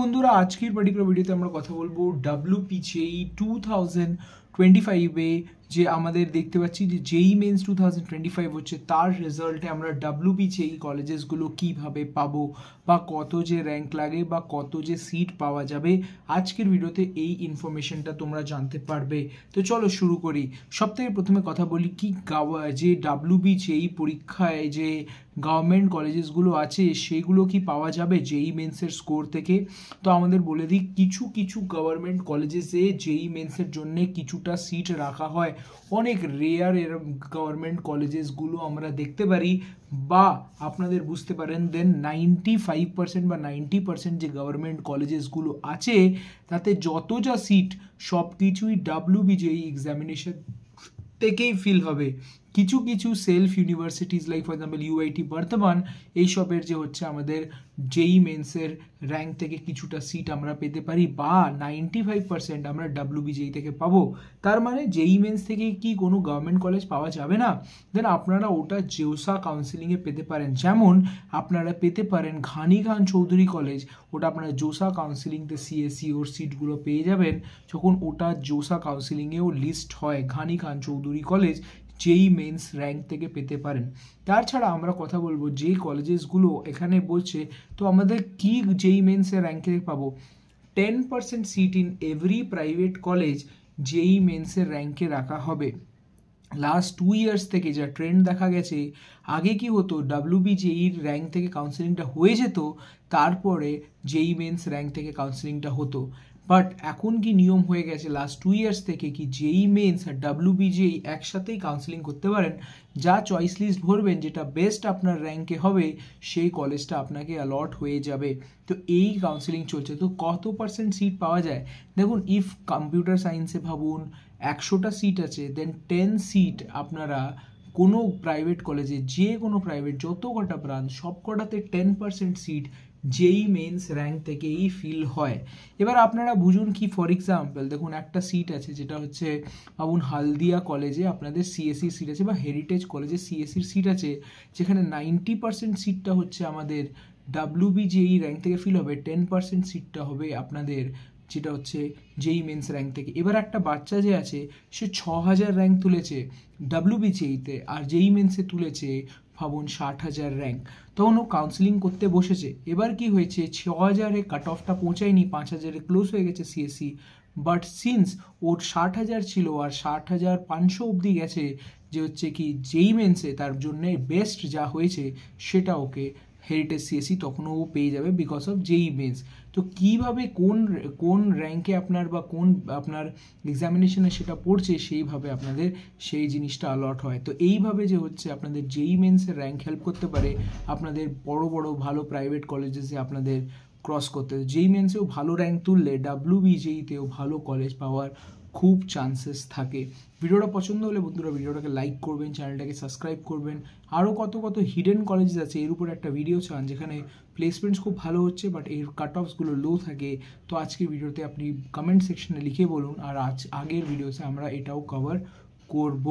বন্ধুরা আজকের পার্টিকুলার ভিডিওতে আমরা কথা বলবো WPJEE 2025 যে আমাদের দেখতে পাচ্ছি যে জেই মেন্স 2025 হচ্ছে, তার রেজাল্টে আমরা WPJEE কলেজেসগুলো কিভাবে পাবো বা কত যে র্যাঙ্ক লাগে বা কত যে সিট পাওয়া যাবে, আজকের ভিডিওতে এই ইনফরমেশনটা তোমরা জানতে পারবে। তো চলো শুরু করি। সবথেকে প্রথমে কথা বলি কি যে WPJEE পরীক্ষায় যে গভর্নমেন্ট কলেজেসগুলো আছে সেগুলো কি পাওয়া যাবে জেই মেন্সের স্কোর থেকে। তো আমাদের বলে দিই, কিছু কিছু গভর্নমেন্ট কলেজেসে জেই মেন্সের জন্য কিছুটা সিট রাখা হয়। অনেক রেয়ার এরকম গভর্নমেন্ট কলেজেসগুলো আমরা দেখতে পারি বা আপনাদের বুঝতে পারেন দেন 95% বা 90% যে গভর্নমেন্ট কলেজেসগুলো আছে তাতে যত যা সিট সব কিছুই WPJEE এক্সামিনেশন থেকেই ফিল হবে। কিছু কিছু self universities like for example UIT Bardhaman এইসবের যে হচ্ছে আমাদের জেই মেন্সের র্যাঙ্ক থেকে কিছুটা সিট আমরা পেতে পারি বা 95% আমরা WPJEE থেকে পাবো। তার মানে জেই মেন্স থেকে কি কোনো গভর্নমেন্ট কলেজ পাওয়া যাবে না? দেন আপনারা ওটা জোসা কাউন্সিলিংয়ে পেতে পারেন। যেমন আপনারা পেতে পারেন ঘানি খান চৌধুরী কলেজ, ওটা আপনারা জোসা কাউন্সিলিংতে CSE ওর সিটগুলো পেয়ে যাবেন যখন ওটা জোসা কাউন্সিলিংয়েও লিস্ট হয়। ঘানি খান চৌধুরী কলেজ জেই মেন্স র্যাঙ্ক থেকে পেতে পারেন। তাছাড়া আমরা কথা বলবো যে কলেজেসগুলো এখানে বলছে, তো আমাদের কি জেই মেন্সের র্যাঙ্ক থেকে পাবো। 10% seat in every private college JEE মেন্সের র্যাঙ্কে রাখা হবে। লাস্ট 2 ইয়ার্স থেকে যা ট্রেন্ড দেখা গেছে, আগে কি হতো WPJEE র্যাঙ্ক থেকে কাউন্সেলিংটা হয়ে যেত, তারপরে জেই মেন্স র্যাঙ্ক থেকে কাউন্সেলিংটা হতো। বাট এখন কি নিয়ম হয়ে গেছে লাস্ট 2 ইয়ার্স থেকে কি জেই মেন্স আর WPJEE একসাথেই কাউন্সেলিং করতে পারেন। যা চয়েস লিস্ট ভরবেন, যেটা বেস্ট আপনার র্যাঙ্কে হবে সেই কলেজটা আপনাকে অ্যালট হয়ে যাবে। তো এই কাউন্সেলিং চলছে। তো কত পার্সেন্ট সিট পাওয়া যায় দেখুন, ইফ কম্পিউটার সায়েন্সে ভাবুন 100টা সিট আছে, দেন 10 সিট আপনারা কোনো প্রাইভেট কলেজে, যে কোনো প্রাইভেট যত কটা ব্রাঞ্চ সব কটাতে 10% সিট জেই মেন্স র্যাঙ্ক থেকেই ফিল হয়। এবার আপনারা বুঝুন কি, ফর এক্সাম্পল দেখুন একটা সিট আছে যেটা হচ্ছে ভাবুন হালদিয়া কলেজে আপনাদের CSE সিট আছে বা হেরিটেজ কলেজে CSE সিট আছে, যেখানে 90% সিটটা হচ্ছে আমাদের WPJEE র্যাঙ্ক থেকে ফিল হবে, 10% সিটটা হবে আপনাদের যেটা হচ্ছে জেই মেন্স র্যাঙ্ক থেকে। এবার একটা বাচ্চা যে আছে সে 6000 র্যাঙ্ক তুলেছে WPJEE-তে আর জেই মেন্সে তুলেছে ভাবুন 60,000 র্যাঙ্ক, তখন ও কাউন্সিলিং করতে বসেছে। এবার কি হয়েছে, 6000-এ কাট অফটা পৌঁছায়নি, 5000-এ ক্লোজ হয়ে গেছে CSE। বাট সিন্স ওর 60,000 ছিল আর 60,500 অবধি গেছে যে হচ্ছে কি জেই মেন্সে, তার জন্যে বেস্ট যা হয়েছে সেটা ওকে হেরিটেজ CSE তখনও ও পেয়ে যাবে বিকজ অফ জেই মেন্স। তো কীভাবে কোন র্যাঙ্কে আপনার বা কোন আপনার এক্সামিনেশনে সেটা পড়ছে সেইভাবে আপনাদের সেই জিনিসটা অলট হয়। তো এইভাবে যে হচ্ছে আপনাদের জেই মেন্সের র্যাঙ্ক হেল্প করতে পারে আপনাদের বড় বড় ভালো প্রাইভেট কলেজেসে আপনাদের ক্রস করতে। জেই মেন্সেও ভালো র্যাঙ্ক তুললে WPJEE-তেও ভালো কলেজ পাওয়ার খুব চান্সেস থাকে। ভিডিওটা পছন্দ হলে বন্ধুরা ভিডিওটাকে লাইক করবেন, চ্যানেলটাকে সাবস্ক্রাইব করবেন। আরও কত কত হিডেন কলেজেস আছে এর উপর একটা ভিডিও চান যেখানে প্লেসমেন্টস খুব ভালো হচ্ছে বাট এর কাট অফসগুলো লো থাকে, তো আজকের ভিডিওতে আপনি কমেন্ট সেকশনে লিখে বলুন, আর আগের ভিডিওতে আমরা এটাও কভার করব।